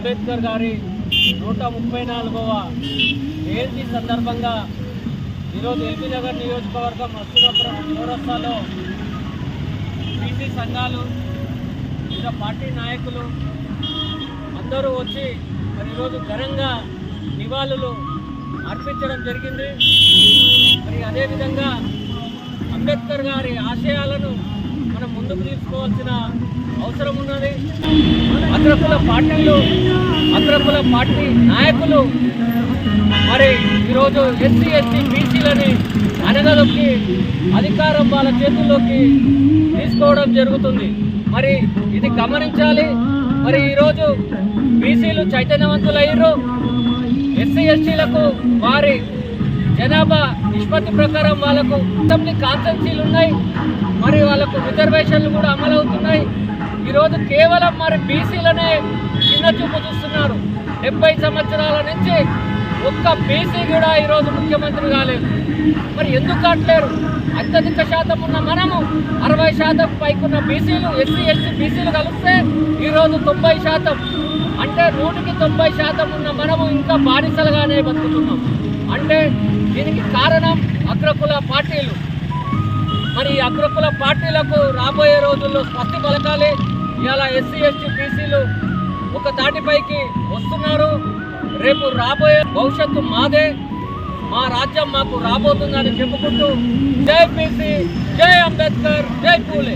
అంబేద్కర్ గారి 134వ జయంతి సందర్భంగా ఈరోజు ఎల్బీ నగర్ నియోజకవర్గం అశ్వినాపురం చౌరస్తాలో బీసీ సంఘాలు వివిధ పార్టీ నాయకులు అందరూ వచ్చి మరి ఈరోజు ఘనంగా నివాళులు అర్పించడం జరిగింది. మరి అదేవిధంగా అంబేద్కర్ గారి ఆశయాలను మనం ముందుకు తీసుకోవాల్సిన అవసరం ఉన్నది. అగ్రకుల పార్టీ నాయకులు మరి ఈరోజు ఎస్సీ ఎస్టీ బీసీలని అనగదొక్కి అధికారం వాళ్ళ చేతుల్లోకి తీసుకోవడం జరుగుతుంది. మరి ఇది గమనించాలి. మరి ఈరోజు బీసీలు చైతన్యవంతులయ్యారు. ఎస్సీ ఎస్టీలకు వారి జనాభా నిష్పత్తి ప్రకారం వాళ్ళకు అసెంబ్లీ కాన్స్టిట్యూన్సీలు ఉన్నాయి. మరి వాళ్ళకు రిజర్వేషన్లు కూడా అమలవుతున్నాయి. ఈరోజు కేవలం మరి బీసీలనే చిన్న చూపు చూస్తున్నారు. 70 సంవత్సరాల నుంచి ఒక్క బీసీ కూడా ఈరోజు ముఖ్యమంత్రి కాలేదు. మరి ఎందుకు కావట్లేరు? అత్యధిక శాతం ఉన్న మనము 60% పైకున్న బీసీలు ఎస్సీ ఎస్టీ బీసీలు కలిస్తే ఈరోజు 90%, అంటే 100కి 90% ఉన్న మనము ఇంకా బానిసలుగానే బతుకుతున్నాం. అంటే దీనికి కారణం అగ్రకుల పార్టీలు. మరి ఈ అగ్రకుల పార్టీలకు రాబోయే రోజుల్లో స్పష్టి పలకాలి. ఇలా ఎస్సీ ఎస్టీ బీసీలు ఒక తాటిపైకి వస్తున్నారు. రేపు రాబోయే భవిష్యత్తు మాదే, మా రాజ్యం మాకు రాబోతుందని చెప్పుకుంటూ జై బీసీ, జై అంబేద్కర్, జై పూలే.